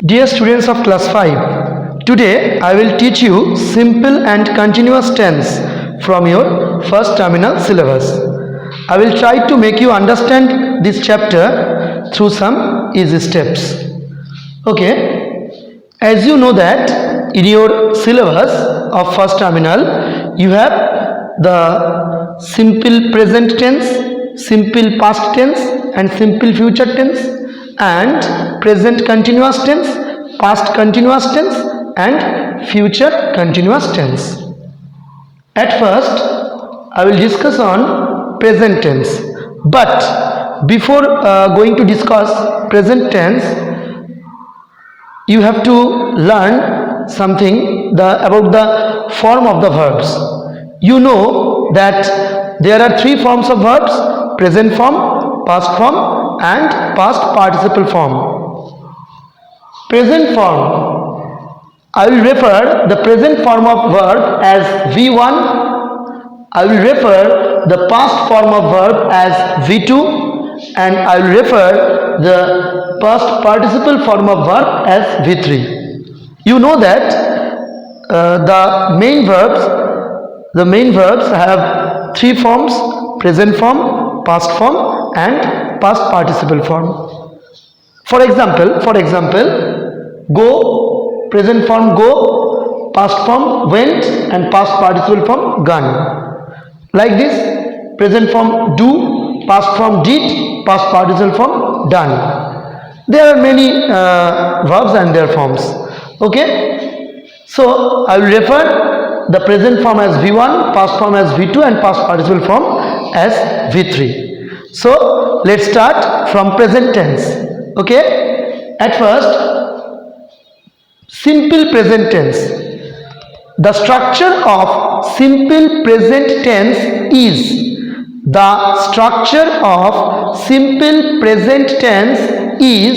Dear students of class 5, today I will teach you simple and continuous tense from your first terminal syllabus. I will try to make you understand this chapter through some easy steps. Okay, as you know that in your syllabus of first terminal you have the simple present tense, simple past tense and simple future tense, and present continuous tense, past continuous tense and future continuous tense. At first I will discuss on present tense, but before going to discuss present tense, you have to learn something about the form of the verbs. You know that there are three forms of verbs: present form, past form and past participle form. Present form, I will refer the present form of verb as V1, I will refer the past form of verb as V2, and I will refer the past participle form of verb as V3. You know that the main verbs have three forms: present form, past form and past participle form. For example, go, present form go, past form went and past participle form gone. Like this, present form do, past form did, past participle form done. There are many verbs and their forms. Okay, so I will refer the present form as V1, past form as V2 and past participle form as V3. So let's start from present tense. Okay, at first, simple present tense. The structure of simple present tense is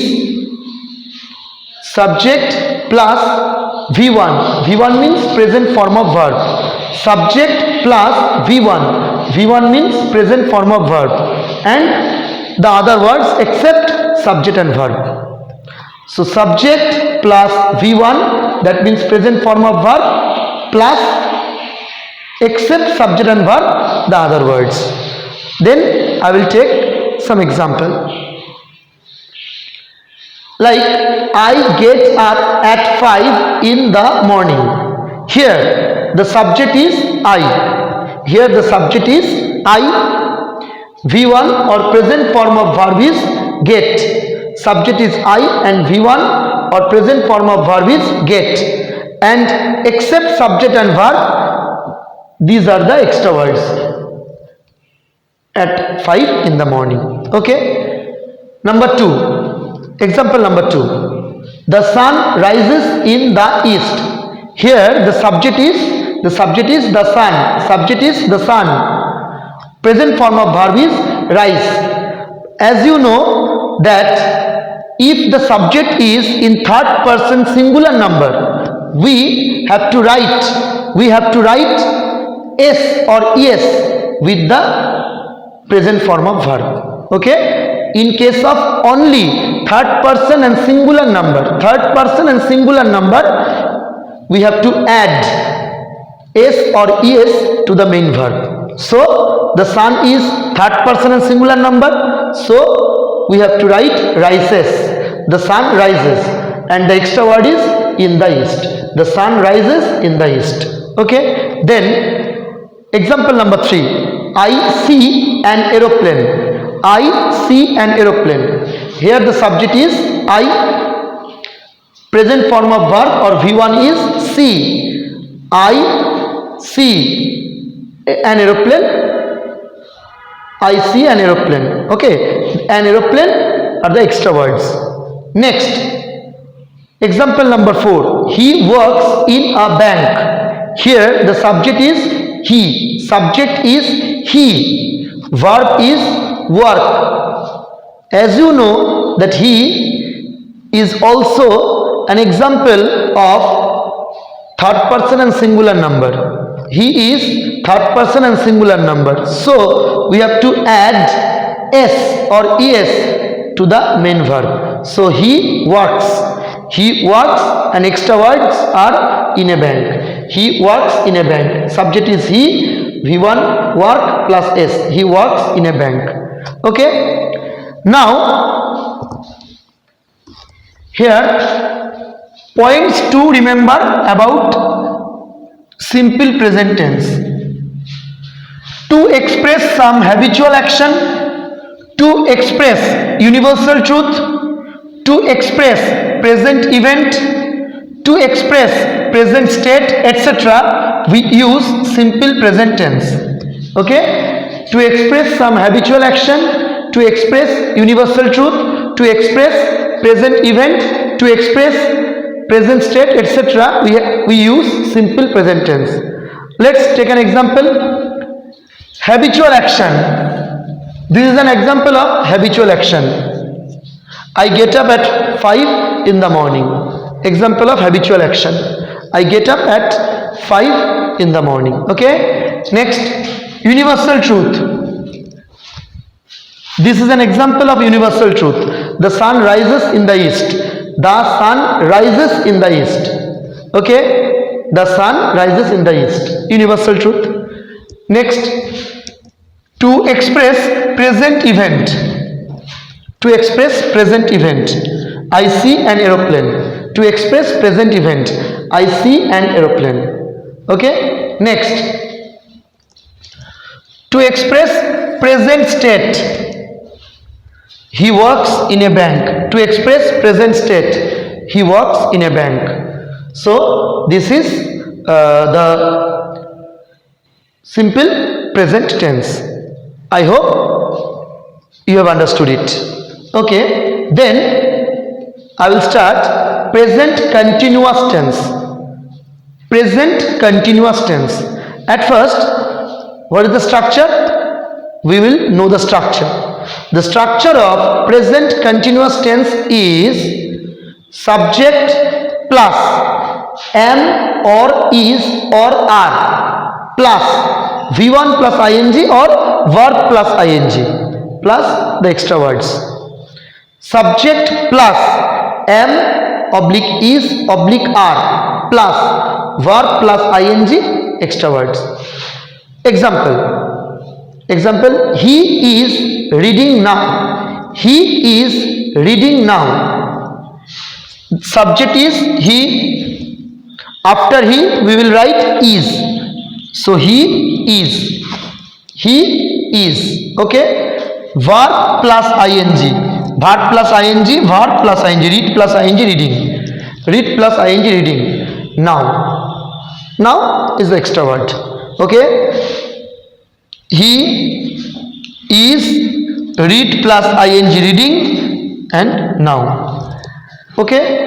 subject plus V1. V1 means present form of verb. Subject plus V1. V1 means present form of verb, and the other words except subject and verb. So subject plus V1, that means present form of verb, plus except subject and verb, the other words. Then I will take some example. Like, I get up at 5 in the morning. Here the subject is I. Here the subject is I. V1 or present form of verb is get. Subject is I and V1 or present form of verb is get. And except subject and verb, these are the extra words. At 5 in the morning. Okay. Number 2. Example number 2. The sun rises in the east. Here the subject is the sun. Subject is the sun. Present form of verb is rise. As you know that if the subject is in third person singular number, we have to write s or es with the present form of verb. Okay. In case of only third person and singular number, we have to add s or es to the main verb. So the sun is third person and singular number, so we have to write rises. The sun rises, and the extra word is in the east. The sun rises in the east. Okay. Then example number 3. I see an aeroplane. I see an aeroplane. Here the subject is I. Present form of verb or V1 is see. I see an aeroplane. I see an aeroplane. Okay. An aeroplane are the extra words. Next. Example number 4. He works in a bank. Here the subject is he. Subject is he. Verb is work. As you know that he is also an example of third person and singular number. He is third person and singular number. So we have to add s or es to the main verb. So he works. He works and extra words are in a bank. He works in a bank. Subject is he. V1 work plus S. He works in a bank. Okay. Now here points to remember about simple present tense. To express some habitual action, to express universal truth, to express present event, to express present state, etc. we use simple present tense. Okay? To express some habitual action, to express universal truth, to express present event, to express present state, etc. we use simple present tense. Let's take an example. Habitual action. This is an example of habitual action. I get up at 5 in the morning. Example of habitual action. I get up at 5 in the morning. Okay. Next, universal truth. This is an example of universal truth. The sun rises in the east. The sun rises in the east. Okay. The sun rises in the east. Universal truth. Next, to express present event. To express present event. I see an aeroplane. To express present event. I see an aeroplane. Okay. Next, to express present state. He works in a bank. To express present state. He works in a bank. So this is the simple present tense. I hope you have understood it. Okay, then I will start present continuous tense. Present continuous tense. At first, what is the structure? We will know the structure. The structure of present continuous tense is subject plus am or is or are plus V1 plus ing or verb plus ing plus the extra words. Subject plus am oblique is oblique are plus verb plus ing extra words. Example, he is reading now. He is reading now. Subject is he. After he we will write is. So he is. He is. Okay. Verb plus ing. Verb plus ing. Verb plus ing. Read plus ing. Reading. Read plus ing. Reading. Now. Now is the extra word. Okay. He is read plus ing reading and now. Okay.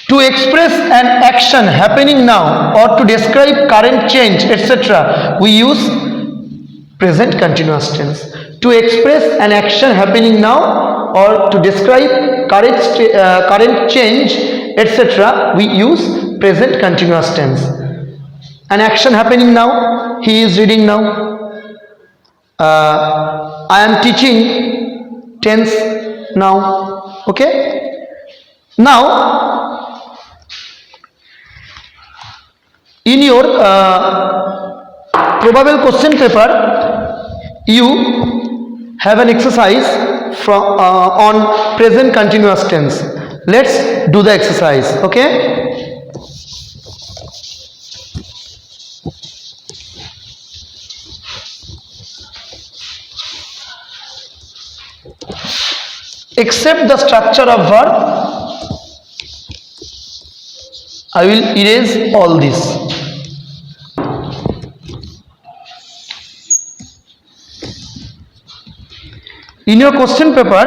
To express an action happening now or to describe current change, etc., we use present continuous tense. To express an action happening now or to describe current change, etc., we use present continuous tense. An action happening now, he is reading now. I am teaching tense now. Okay. Now, in your probable question paper, you have an exercise from on present continuous tense. Let's do the exercise. Okay. Except the structure of verb, I will erase all this. In your question paper,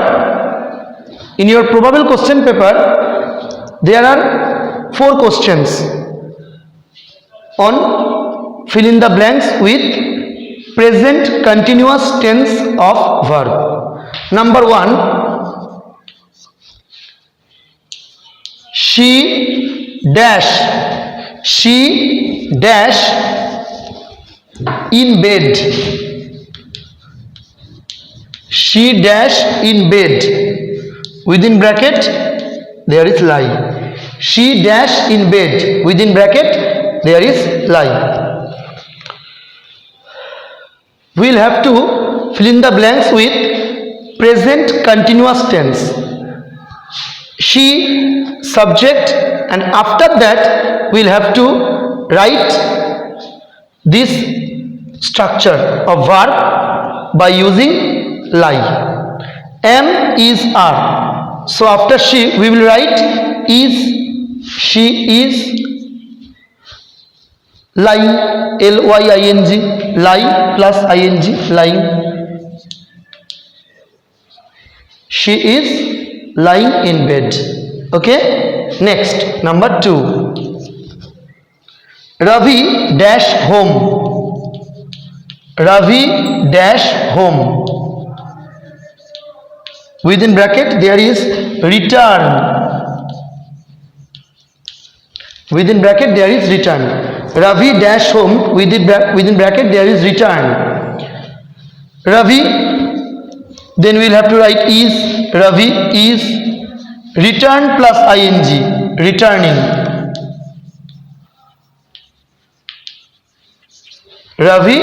in your probable question paper, there are 4 questions on fill in the blanks with present continuous tense of verb. Number 1, she dash in bed. She dash in bed. Within bracket there is lie. She dash in bed, within bracket there is lie. We will have to fill in the blanks with present continuous tense. She, subject, and after that we will have to write this structure of verb by using lie. Am is are. So after she we will write is, she is, lying, lying, lie plus ing, lying. She is lying in bed. Okay, next, number 2. Ravi dash home. Ravi dash home. Within bracket there is return. Within bracket there is return. Ravi dash home, within bracket there is return. Ravi, then we will have to write is. Ravi is return plus ing, returning. Ravi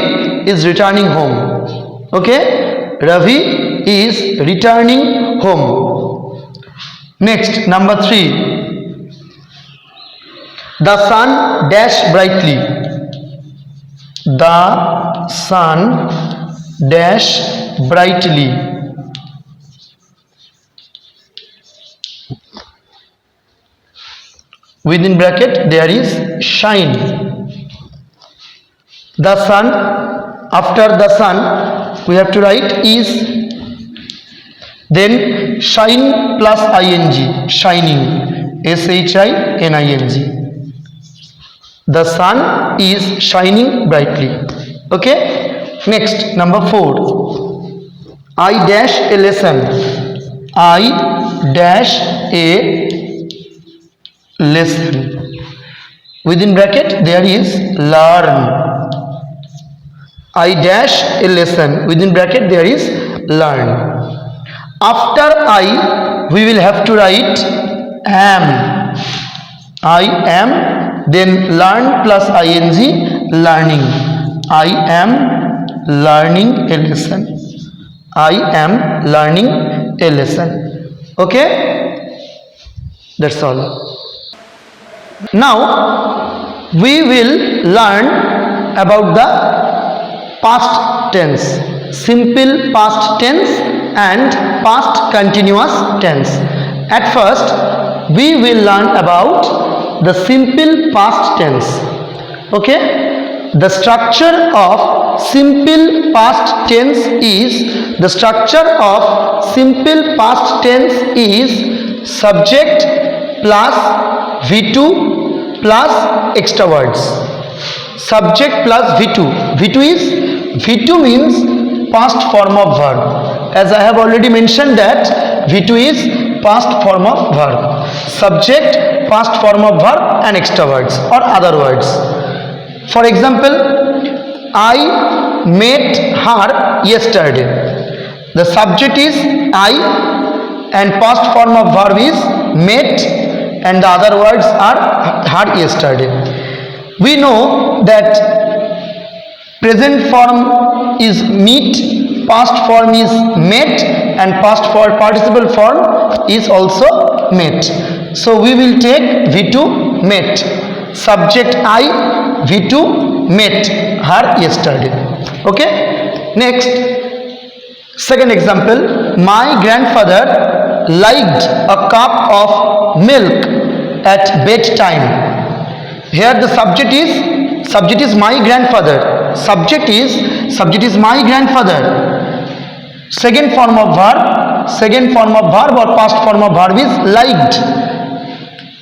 is returning home. Okay, Ravi is returning home. Next, number 3. The sun dash brightly. The sun dash brightly. Within bracket there is shine. The sun, after the sun we have to write is, then shine plus ing, shining, shining. The sun is shining brightly. Okay, next, number 4. I dash a lesson. I dash a lesson. Within bracket there is learn. I dash a lesson. Within bracket there is learn. After I we will have to write am. I am, then learn plus ing, learning. I am learning a lesson. I am learning a lesson. Okay, that's all. Now we will learn about the past tense, simple past tense and past continuous tense. At first we will learn about the simple past tense. Okay, the structure of simple past tense is, the structure of simple past tense is subject plus V2 plus extra words. Subject plus V2. V2 means past form of verb. As I have already mentioned that V2 is past form of verb. Subject, past form of verb and extra words or other words. For example, I met her yesterday. The subject is I and past form of verb is met and the other words are her yesterday. We know that present form is meet, past form is met and past for participle form is also met. So we will take V2 met. Subject I, V2 met her yesterday. Okay. Next, second example. My grandfather liked a cup of milk at bedtime. Here the subject is my grandfather. Subject is my grandfather. Second form of verb or past form of verb is liked.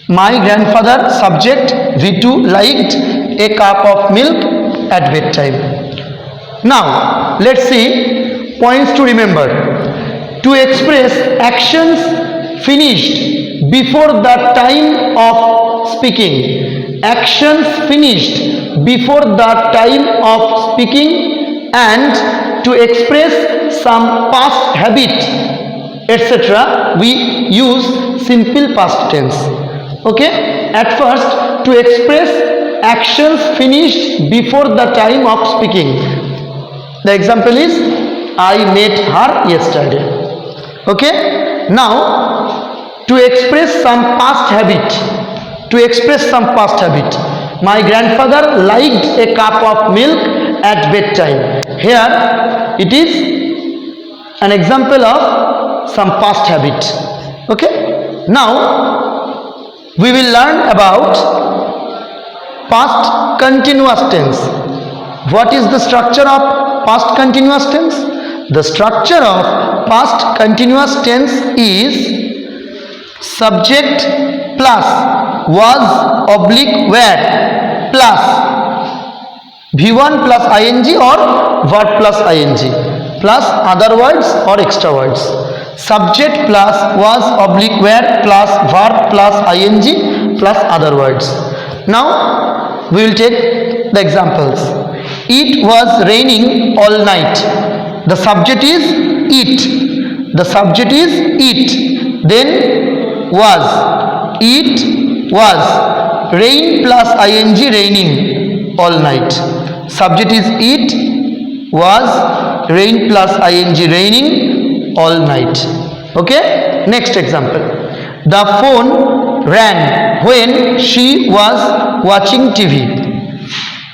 My grandfather, subject, V2 liked a cup of milk at bedtime. Now let's see points to remember. To express actions finished before the time of speaking. Actions finished before the time of speaking, and to express some past habit, etc. we use simple past tense. Okay, at first, to express actions finished before the time of speaking. The example is I met her yesterday. Okay, now to express some past habit. My grandfather liked a cup of milk at bedtime. Here it is an example of some past habit. Okay, now we will learn about past continuous tense. What is the structure of past continuous tense? The structure of past continuous tense is subject plus was oblique were plus V1 plus ing or verb plus ing plus other words or extra words. Subject plus was oblique were plus verb plus ing plus other words. Now we will take the examples. It was raining all night. The subject is it. Then was. It was. Rain plus ing, raining all night. Subject is it. Was. Rain plus ing, raining all night. Okay, next example. The phone rang when she was watching TV.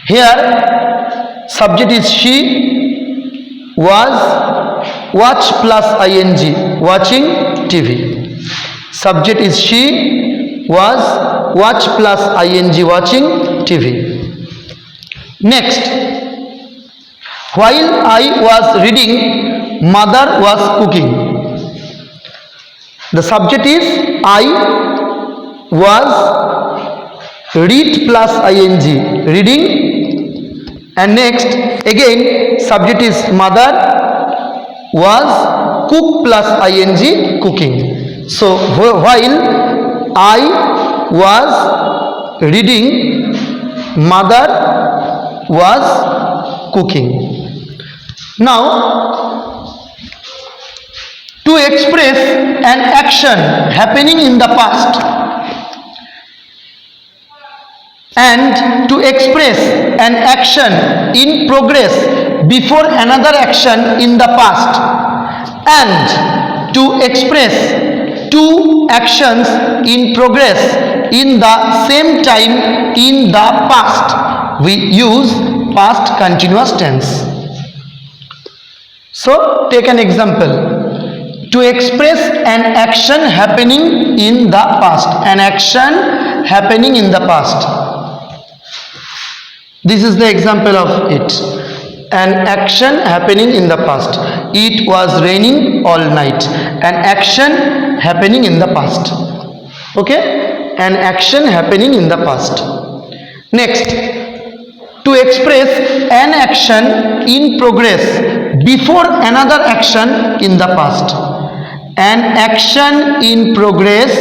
Here subject is she. Was watch plus ing, watching TV. Subject is she. Was watch plus ing, watching TV. Next, while I was reading, mother was cooking. The subject is I. Was read plus ing, reading. And next again subject is mother. Was cook plus ing, cooking. So while I was reading, mother was cooking. Now to express an action happening in the past and to express an action in progress before another action in the past and to express two actions in progress in the same time in the past, we use past continuous tense. So take an example. To express an action happening in the past, an action happening in the past. This is the example of it. An action happening in the past. It was raining all night. An action happening in the past. Okay, an action happening in the past. Next, to express an action in progress before another action in the past. An action in progress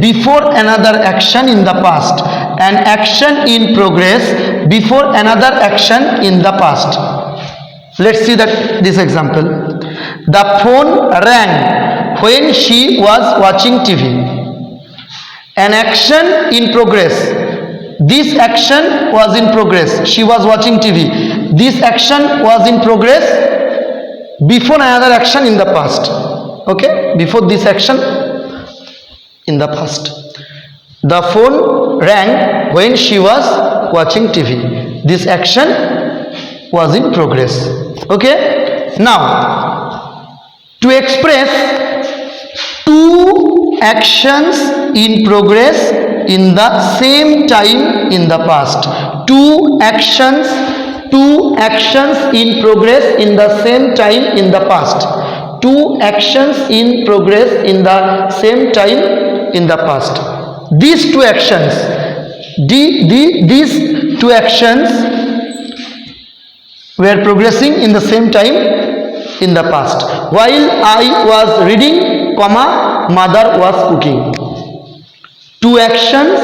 before another action in the past. An action in progress before another action in the past. Let's see this example. The phone rang when she was watching TV. An action in progress. This action was in progress. She was watching TV. This action was in progress before another action in the past. Okay, before this action in the past. The phone rang when she was watching TV. This action was in progress. Okay, now to express two actions in progress in the same time in the past. Two actions in progress in the same time in the past. Two actions in progress in the same time in the past. These two actions, these two actions were progressing in the same time in the past. While I was reading, mother was cooking. Two actions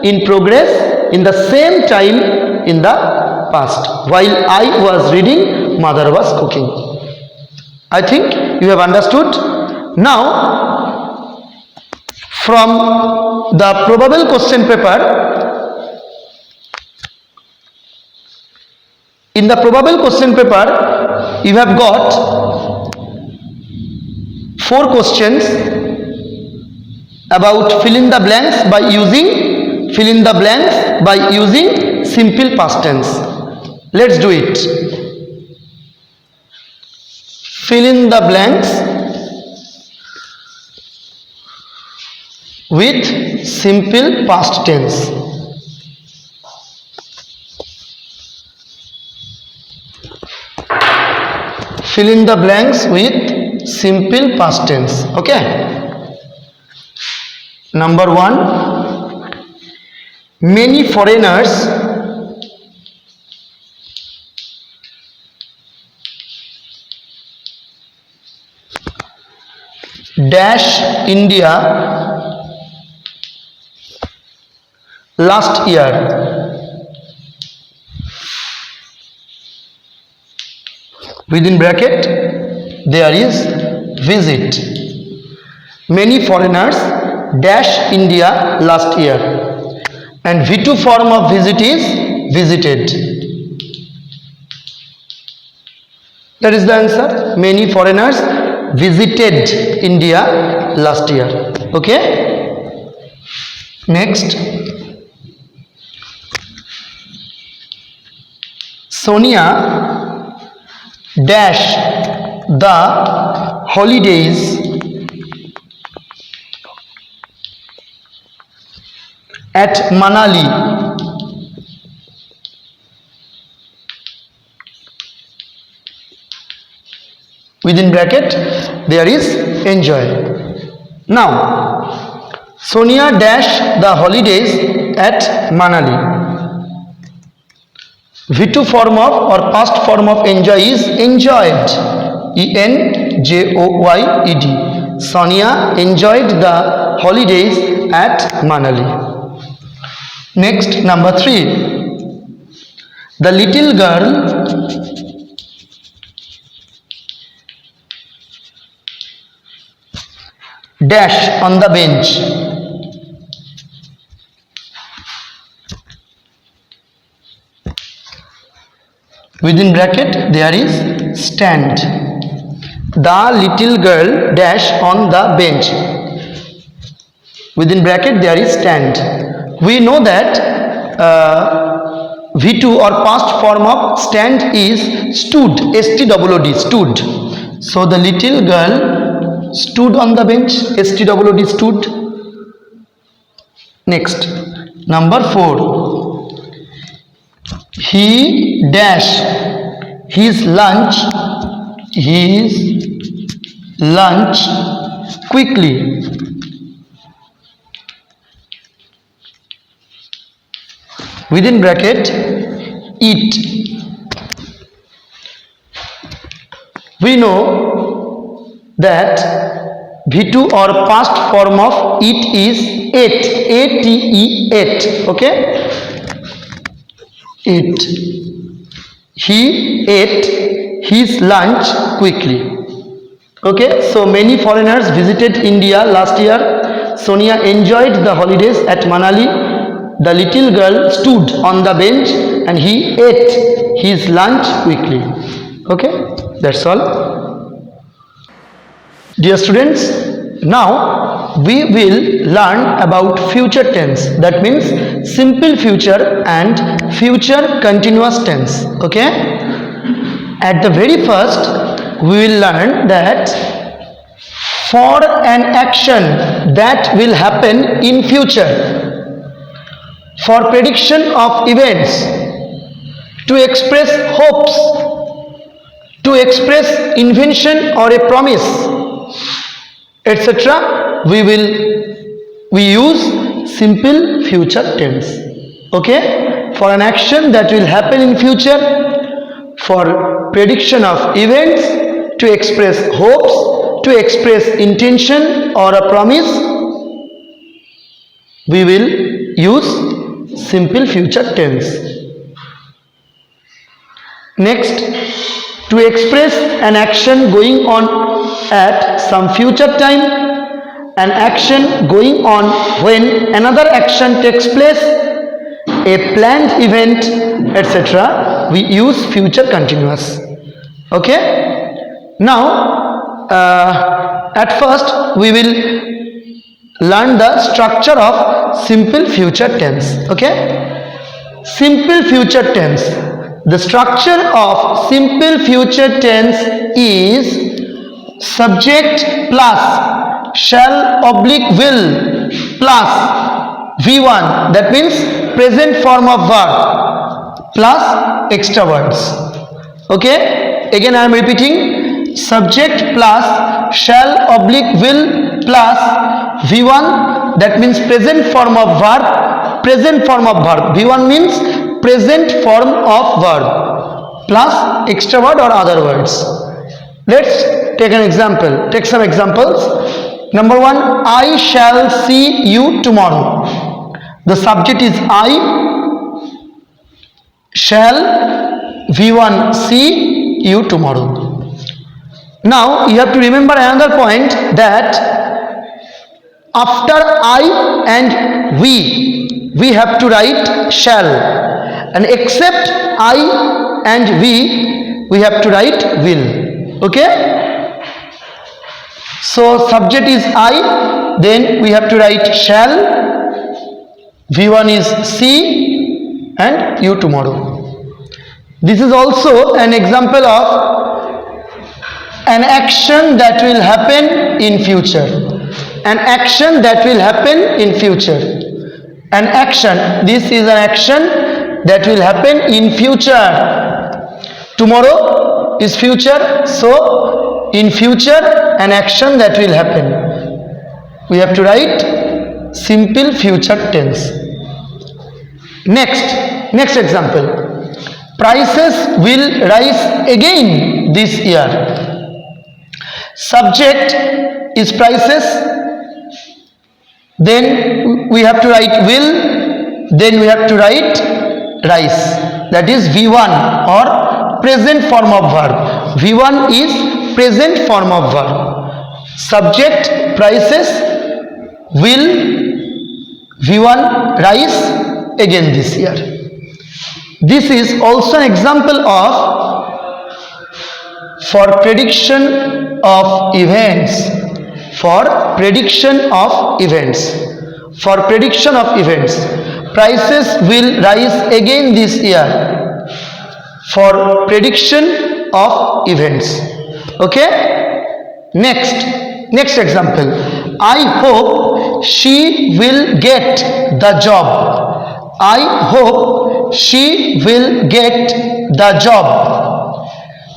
in progress in the same time in the past. While I was reading, mother was cooking. I think you have understood. Now from the probable question paper. In the probable question paper, you have got 4 questions about fill in the blanks by using simple past tense. Let's do it. Fill in the blanks with simple past tense. Fill in the blanks with simple past tense. Okay. Number 1, many foreigners dash India last year. Within bracket there is visit. Many foreigners dash India last year, and V2 form of visit is visited. That is the answer. Many foreigners visited India last year. Okay. Next, Sonia dash the holidays at Manali. Within bracket there is enjoy. Now, Sonia dash the holidays at Manali. V2 form of or past form of enjoy is enjoyed. ENJOYED. Sonia enjoyed the holidays at Manali. Next, number 3. The little girl dash on the bench. Within bracket there is stand. The little girl dash on the bench. Within bracket there is stand. We know that V2 or past form of stand is stood. STOOD, stood. So the little girl stood on the bench. STOOD, stood. Next, number 4. He dash his lunch quickly. Within bracket eat. We know that V2 or past form of eat is ate. ATE, ate. Okay. Eat. He ate his lunch quickly. Okay, so many foreigners visited India last year. Sonia enjoyed the holidays at Manali. The little girl stood on the bench and he ate his lunch quickly. Okay, that's all. Dear students, now we will learn about future tense. That means simple future and future continuous tense. Okay. At the very first, we will learn that for an action that will happen in future, for prediction of events, to express hopes, to express invention or a promise, etc., we use simple future tense. Okay. For an action that will happen in future, for prediction of events, to express hopes, to express intention or a promise, we will use simple future tense. Next, to express an action going on at some future time, an action going on when another action takes place, a planned event, etc., we use future continuous. Okay? Now, at first we will learn the structure of simple future tense. Okay? Simple future tense. The structure of simple future tense is subject plus shall oblique will plus V1, that means present form of verb, plus extra words. Okay? Again I am repeating, subject plus shall oblique will plus V1, that means present form of verb, present form of verb. V1 means present form of verb plus extra word or other words. Let's take an example. Take some examples. Number 1, I shall see you tomorrow. The subject is I, shall, V1, see you tomorrow. Now you have to remember another point, that after I and we have to write shall, and except I and we have to write will. Okay? So subject is I, then we have to write shall, V1 is see, and you tomorrow. This is also an example of an action that will happen in future. An action that will happen in future. An action, this is an action that will happen in future. Tomorrow is future, so in future an action that will happen. We have to write simple future tense. Next example. Prices will rise again this year. Subject is prices, then we have to write will, then we have to write rise, that is V1 or present form of verb. V1 is present form of verb. Subject prices, will, V1 rise again this year. This is also an example of for prediction of events. For prediction of events. For prediction of events. Prices will rise again this year. For prediction of events. Okay? Next example. I hope she will get the job. I hope she will get the job.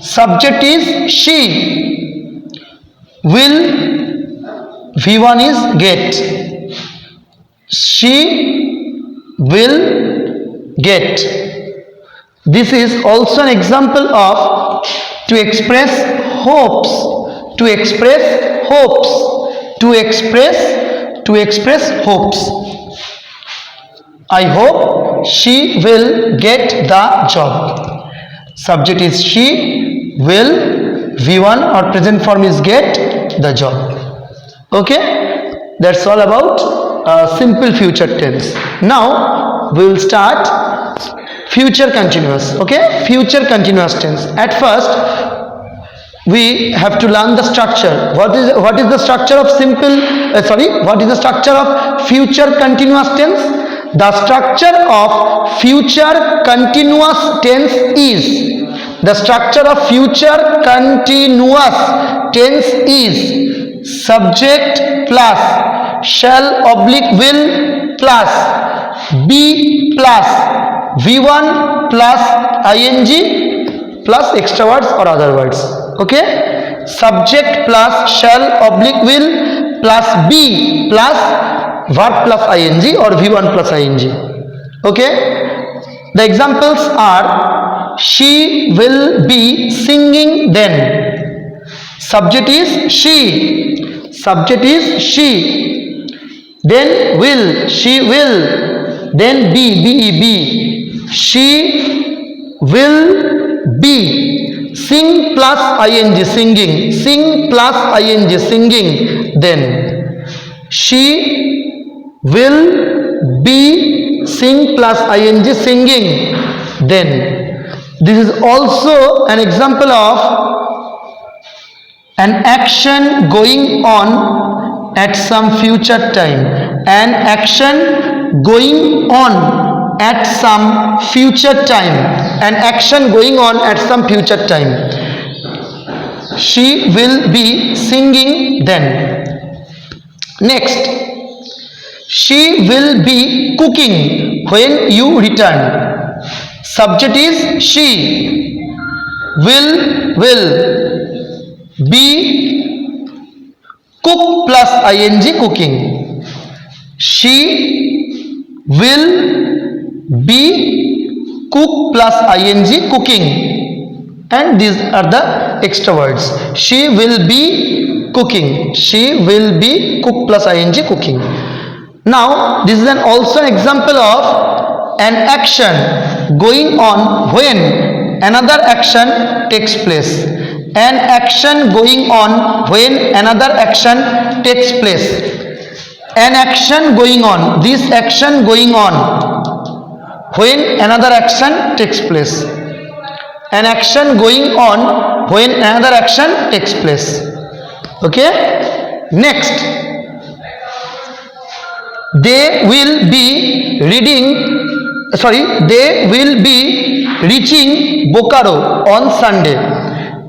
Subject is she. Will, V1 is get. She will get. This is also an example of to express hopes. To express hopes. To express hopes. I hope she will get the job. Subject is she, will, V1 or present form is get the job. Okay, that's all about simple future tense. Now we will start future continuous. Okay, future continuous tense. At first we have to learn the structure. What is the structure of what is the structure of future continuous tense? The structure of future continuous tense is, the structure of future continuous tense is subject plus shall oblique will plus be plus V1 plus ing plus extra words or other words. Okay? Subject plus shall oblique will plus be plus verb plus ing or V1 plus ing. Okay? The examples are she will be singing then. Subject is she. Subject is she. Then will, she will. Then be. She will be. Sing plus ing, singing. Sing plus ing, singing. Then. She will be sing plus ing singing. Then this is also an example of an action going on at some future time. An action going on at some future time. An action going on at some future time. She will be singing then. Next, she will be cooking when you return. Subject is she. Will be cook plus ing cooking. She will be cook plus ing cooking. And these are the extra words. She will be cooking. She will be cook plus ing cooking. Now this is also an example of an action going on when another action takes place. An action going on when another action takes place. An action going on. This action going on when another action takes place. An action going on when another action takes place. Okay. Next, they will be reaching Bokaro on Sunday.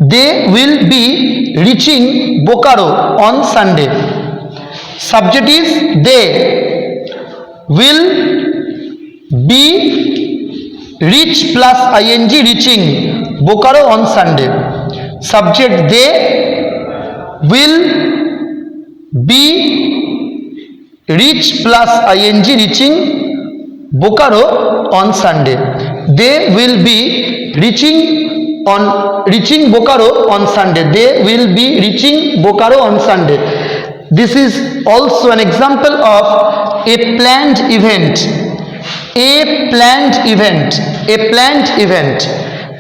They will be reaching Bokaro on Sunday. Subject is they. Will be reach plus ing reaching Bokaro on Sunday. Subject they. Will be reach plus ing reaching Bokaro on Sunday. They will be reaching Bokaro on Sunday. They will be reaching Bokaro on Sunday. This is also an example of a planned event. A planned event. A planned event.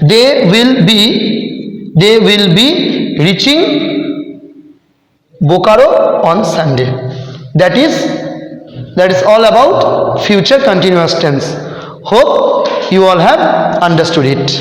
They will be reaching Bokaro on Sunday. That is all about future continuous tense. Hope you all have understood it.